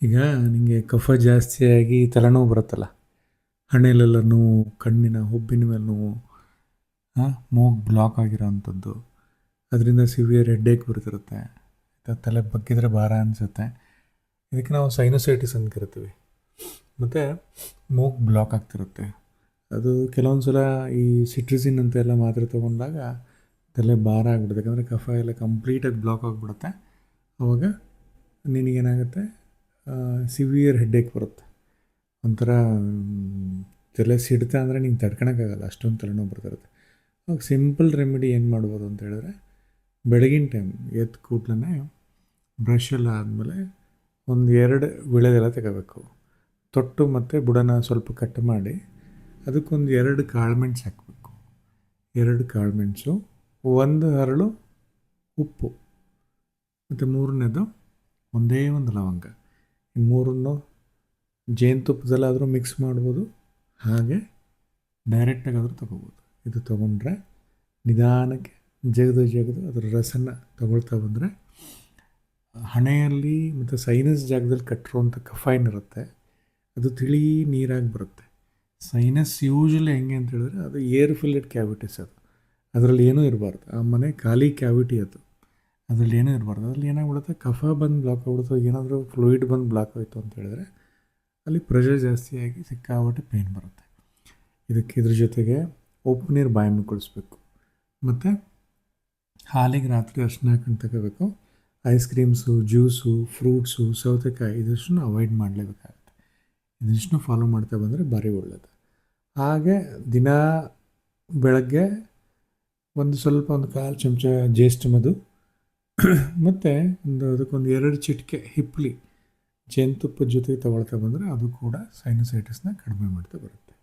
ಈಗ ನಿಮಗೆ ಕಫ ಜಾಸ್ತಿಯಾಗಿ ತಲೆನೋವು ಬರುತ್ತಲ್ಲ, ಹಣೆಲೆಲ್ಲ ನೋವು, ಕಣ್ಣಿನ ಹುಬ್ಬಿನ ಮೇಲೆ ನೋವು, ಮೂಗು ಬ್ಲಾಕ್ ಆಗಿರೋವಂಥದ್ದು, ಅದರಿಂದ ಸಿವಿಯರ್ ಹೆಡ್ಡೇಕ್ ಬರ್ತಿರುತ್ತೆ, ತಲೆ ಬಗ್ಗಿದ್ರೆ ಭಾರ ಅನಿಸುತ್ತೆ. ಇದಕ್ಕೆ ನಾವು ಸೈನೋಸೈಟಿಸ್ ಅಂತ ಕರಿತೀವಿ. ಮತ್ತು ಮೂಗು ಬ್ಲಾಕ್ ಆಗ್ತಿರುತ್ತೆ. ಅದು ಕೆಲವೊಂದು ಸಲ ಈ ಸಿಟ್ರಿಸಿನ್ ಅಂತ ಎಲ್ಲ ಮಾತ್ರೆ ತೊಗೊಂಡಾಗ ತಲೆ ಭಾರ ಆಗಿಬಿಡುತ್ತೆ. ಯಾಕಂದರೆ ಕಫ ಎಲ್ಲ ಕಂಪ್ಲೀಟಾಗಿ ಬ್ಲಾಕ್ ಆಗಿಬಿಡುತ್ತೆ. ಆವಾಗ ನಿನಗೇನಾಗುತ್ತೆ, ಸಿವಿಯರ್ ಹೆಡ್ಡೇಕ್ ಬರುತ್ತೆ. ಒಂಥರ ತಲೆ ಸಿಡ್ತಾ ಅಂದರೆ ನಿಂಗೆ ತಡ್ಕೊಳಕ್ಕಾಗಲ್ಲ, ಅಷ್ಟೊಂದು ತಲೆನೋವು ಬರ್ತಿರುತ್ತೆ. ಅವಾಗ ಸಿಂಪಲ್ ರೆಮಿಡಿ ಏನು ಮಾಡ್ಬೋದು ಅಂತ ಹೇಳಿದ್ರೆ, ಬೆಳಗಿನ ಟೈಮ್ ಎದ್ದು ಕೂಡಲೇ ಬ್ರಷೆಲ್ಲ ಆದಮೇಲೆ ಒಂದು 2 ವೀಳ್ಯದೆಲೆ ತಗೋಬೇಕು. ತೊಟ್ಟು ಮತ್ತು ಬುಡನ ಸ್ವಲ್ಪ ಕಟ್ ಮಾಡಿ ಅದಕ್ಕೊಂದು 2 ಕಾಳುಮೆಣಸು ಹಾಕಬೇಕು. 2 ಕಾಳುಮೆಣಸು, 1 ಹರಳು ಉಪ್ಪು, ಮತ್ತು 3ನೇದು ಒಂದೇ ಒಂದು ಲವಂಗ. ಈ 3ನ್ನು ಜೇನುತುಪ್ಪದಲ್ಲಾದರೂ ಮಿಕ್ಸ್ ಮಾಡ್ಬೋದು, ಹಾಗೆ ಡೈರೆಕ್ಟಾಗಾದರೂ ತೊಗೋಬೋದು. ಇದು ತೊಗೊಂಡ್ರೆ ನಿಧಾನಕ್ಕೆ ಜಗದು ಅದರ ರಸನ ತಗೊಳ್ತಾ ಬಂದರೆ ಹಣೆಯಲ್ಲಿ ಮತ್ತು ಸೈನಸ್ ಜಾಗದಲ್ಲಿ ಕಟ್ಟಿರುವಂಥ ಕಫ ಏನಿರುತ್ತೆ ಅದು ತಿಳಿ ನೀರಾಗಿ ಬರುತ್ತೆ. ಸೈನಸ್ ಯೂಶ್ವಲಿ ಹೆಂಗೆ ಅಂತ ಹೇಳಿದ್ರೆ ಅದು ಏರ್ ಫಿಲ್ಡ್ ಕ್ಯಾವಿಟೀಸ್, ಅದರಲ್ಲಿ ಏನೂ ಇರಬಾರ್ದು. ಆ ಮನೆ ಖಾಲಿ ಕ್ಯಾವಿಟಿ ಅದು, ಅದರಲ್ಲಿ ಏನೂ ಇರಬಾರ್ದು. ಅದರಲ್ಲಿ ಏನಾಗ್ಬಿಡುತ್ತೆ, ಕಫ ಬಂದು ಬ್ಲಾಕ್ ಆಗ್ಬಿಡುತ್ತೆ. ಏನಾದರೂ ಫ್ಲೂಯಿಡ್ ಬಂದು ಬ್ಲಾಕ್ ಆಯಿತು ಅಂತ ಹೇಳಿದ್ರೆ ಅಲ್ಲಿ ಪ್ರೆಷರ್ ಜಾಸ್ತಿಯಾಗಿ ಸಿಕ್ಕಾಪಟ್ಟೆ ಪೇಯ್ನ್ ಬರುತ್ತೆ. ಇದ್ರ ಜೊತೆಗೆ ಉಪ್ಪು ನೀರು ಬಾಯಿ ಮುಕ್ಕಳಿಸ್ಬೇಕು. ಮತ್ತು ಹಾಲಿಗೆ ರಾತ್ರಿ ಅರಿಶಿನ ಹಾಕೊಂಡು ತಗೋಬೇಕು. ಐಸ್ ಕ್ರೀಮ್ಸು, ಜ್ಯೂಸು, ಫ್ರೂಟ್ಸು, ಸೌತೆಕಾಯಿ ಇದಷ್ಟನ್ನು ಅವಾಯ್ಡ್ ಮಾಡಲೇಬೇಕಾಗುತ್ತೆ. ಇದಷ್ಟನ್ನು ಫಾಲೋ ಮಾಡ್ತಾ ಬಂದರೆ ಭಾರಿ ಒಳ್ಳೆಯದು. ಹಾಗೆ ದಿನ ಬೆಳಗ್ಗೆ ಒಂದು 1/4 ಚಮಚ ಜೇಷ್ಠ ಮಧು ಮತ್ತು ಅದಕ್ಕೊಂದು 2 ಚಿಟಿಕೆ ಹಿಪ್ಪಲಿ ಜೇನುತುಪ್ಪದ ಜೊತೆಗೆ ತಗೊಳ್ತಾ ಬಂದರೆ ಅದು ಕೂಡ ಸೈನಸೈಟಿಸ್ನ ಕಡಿಮೆ ಮಾಡ್ತಾ ಬರುತ್ತೆ.